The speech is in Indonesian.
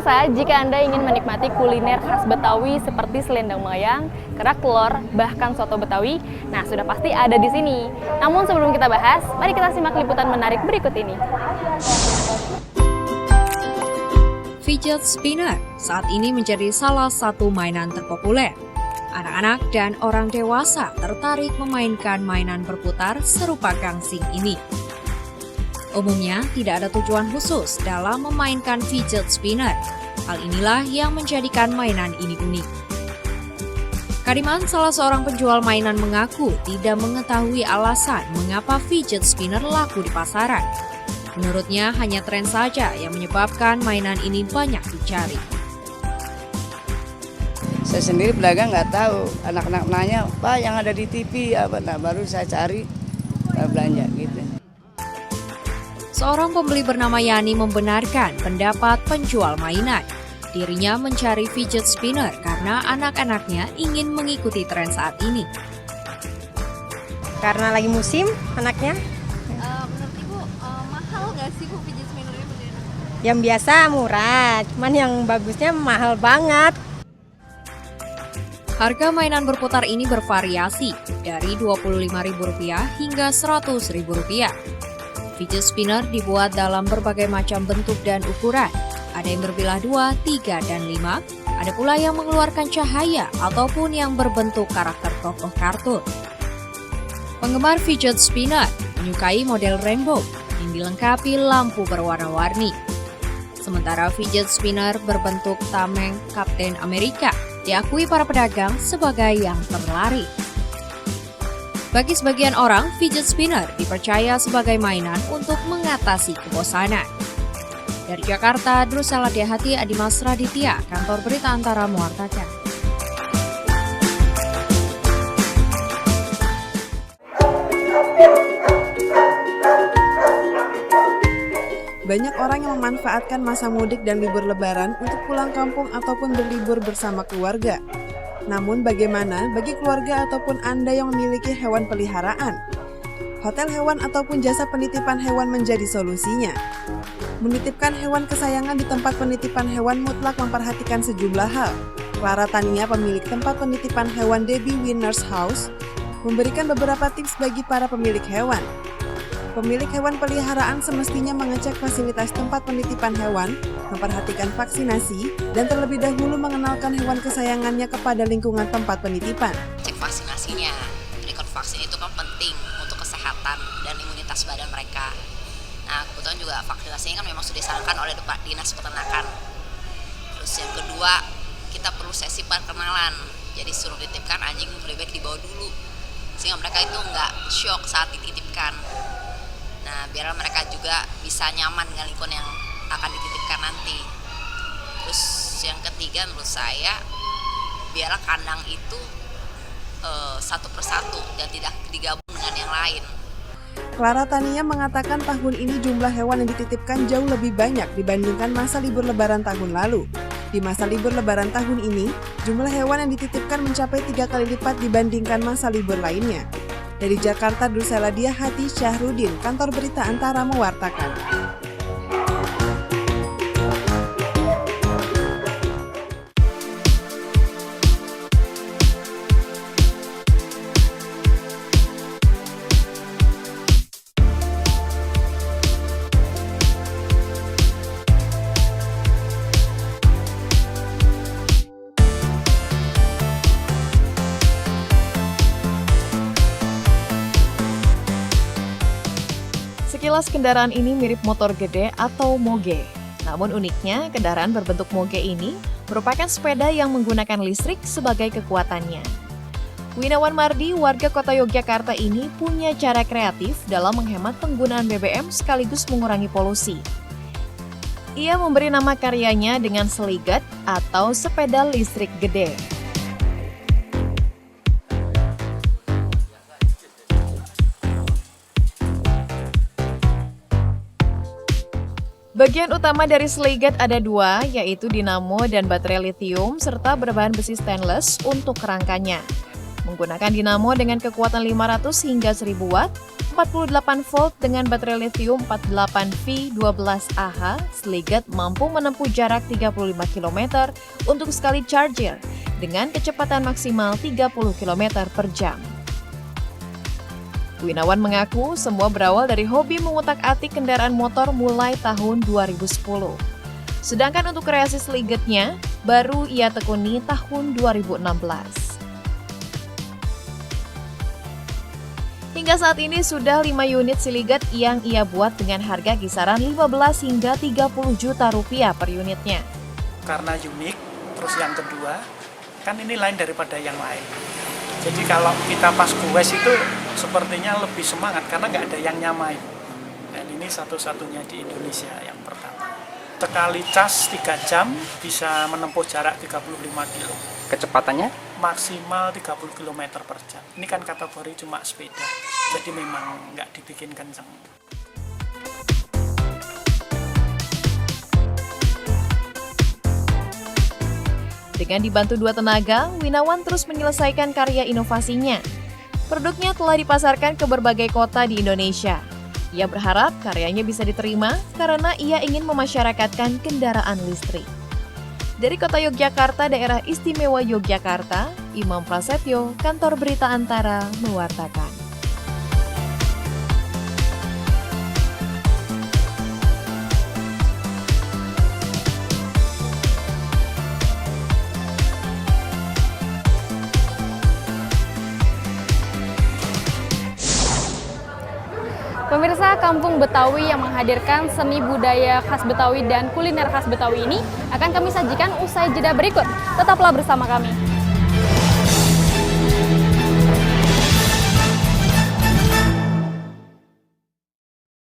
Pemirsa, jika Anda ingin menikmati kuliner khas Betawi seperti selendang mayang, kerak telur, bahkan soto Betawi, nah sudah pasti ada di sini. Namun sebelum kita bahas, mari kita simak liputan menarik berikut ini. Fidget spinner saat ini menjadi salah satu mainan terpopuler. Anak-anak dan orang dewasa tertarik memainkan mainan berputar serupa gangsing ini. Umumnya tidak ada tujuan khusus dalam memainkan fidget spinner. Hal inilah yang menjadikan mainan ini unik. Kadiman, salah seorang penjual mainan, mengaku tidak mengetahui alasan mengapa fidget spinner laku di pasaran. Menurutnya, hanya tren saja yang menyebabkan mainan ini banyak dicari. Saya sendiri pedagang nggak tahu, anak-anak nanya, Pak yang ada di TV apa, nah baru saya cari belanja gitu. Seorang pembeli bernama Yani membenarkan pendapat penjual mainan. Dirinya mencari fidget spinner karena anak-anaknya ingin mengikuti tren saat ini. Karena lagi musim anaknya. Menurut Ibu, mahal nggak sih Bu fidget spinner ini beli anak? Yang biasa murah, cuman yang bagusnya mahal banget. Harga mainan berputar ini bervariasi dari Rp25.000 hingga Rp100.000. Fidget spinner dibuat dalam berbagai macam bentuk dan ukuran. Ada yang berbilah 2, 3, dan 5. Ada pula yang mengeluarkan cahaya ataupun yang berbentuk karakter tokoh kartun. Penggemar fidget spinner menyukai model rainbow yang dilengkapi lampu berwarna-warni. Sementara fidget spinner berbentuk tameng Kapten Amerika diakui para pedagang sebagai yang terlaris. Bagi sebagian orang, fidget spinner dipercaya sebagai mainan untuk mengatasi kebosanan. Dari Jakarta, Drusela Dehati, Adimas Raditya, Kantor Berita Antara mewartakan. Banyak orang yang memanfaatkan masa mudik dan libur lebaran untuk pulang kampung ataupun berlibur bersama keluarga. Namun bagaimana bagi keluarga ataupun Anda yang memiliki hewan peliharaan? Hotel hewan ataupun jasa penitipan hewan menjadi solusinya. Menitipkan hewan kesayangan di tempat penitipan hewan mutlak memperhatikan sejumlah hal. Clara Tania, pemilik tempat penitipan hewan Debbie Winners House, memberikan beberapa tips bagi para pemilik hewan. Pemilik hewan peliharaan semestinya mengecek fasilitas tempat penitipan hewan, memperhatikan vaksinasi, dan terlebih dahulu mengenalkan hewan kesayangannya kepada lingkungan tempat penitipan. Cek vaksinasinya, record vaksin itu kan penting untuk kesehatan dan imunitas badan mereka. Nah, kebetulan juga vaksinasinya kan memang sudah disarankan oleh Dinas Peternakan. Terus yang kedua, kita perlu sesi perkenalan. Jadi suruh dititipkan anjing lebih baik dibawa dulu, sehingga mereka itu nggak shock saat dititipkan. Nah, biar mereka juga bisa nyaman dengan lingkungan yang akan dititipkan nanti. Terus yang ketiga menurut saya, biarlah kandang itu satu persatu dan tidak digabung dengan yang lain. Clara Tania mengatakan tahun ini jumlah hewan yang dititipkan jauh lebih banyak dibandingkan masa libur lebaran tahun lalu. Di masa libur lebaran tahun ini, jumlah hewan yang dititipkan mencapai 3 kali lipat dibandingkan masa libur lainnya. Dari Jakarta, Drusela Dehati, Syahrudin, Kantor Berita Antara mewartakan. Sekilas kendaraan ini mirip motor gede atau moge. Namun uniknya, kendaraan berbentuk moge ini merupakan sepeda yang menggunakan listrik sebagai kekuatannya. Winawan Mardi, warga kota Yogyakarta ini punya cara kreatif dalam menghemat penggunaan BBM sekaligus mengurangi polusi. Ia memberi nama karyanya dengan Seligat atau sepeda listrik gede. Bagian utama dari Seligat ada 2, yaitu dinamo dan baterai lithium serta berbahan besi stainless untuk kerangkanya. Menggunakan dinamo dengan kekuatan 500 hingga 1000 watt, 48 volt dengan baterai lithium 48V12Ah, Sliget mampu menempuh jarak 35 km untuk sekali charger dengan kecepatan maksimal 30 km per jam. Winawan mengaku semua berawal dari hobi mengutak-atik kendaraan motor mulai tahun 2010. Sedangkan untuk kreasi Sligetnya, baru ia tekuni tahun 2016. Hingga saat ini sudah 5 unit Sliget yang ia buat dengan harga kisaran 15 hingga 30 juta rupiah per unitnya. Karena unik, terus yang kedua, kan ini lain daripada yang lain. Jadi kalau kita pas goes itu sepertinya lebih semangat karena nggak ada yang nyamain. Dan ini satu-satunya di Indonesia yang pertama. Sekali cas 3 jam bisa menempuh jarak 35 km. Kecepatannya? Maksimal 30 km per jam. Ini kan kategori cuma sepeda, jadi memang nggak dibikin kenceng. Dengan dibantu 2 tenaga, Winawan terus menyelesaikan karya inovasinya. Produknya telah dipasarkan ke berbagai kota di Indonesia. Ia berharap karyanya bisa diterima karena ia ingin memasyarakatkan kendaraan listrik. Dari Kota Yogyakarta, Daerah Istimewa Yogyakarta, Imam Prasetyo, Kantor Berita Antara, mewartakan. Pemirsa, Kampung Betawi yang menghadirkan seni budaya khas Betawi dan kuliner khas Betawi ini akan kami sajikan usai jeda berikut. Tetaplah bersama kami.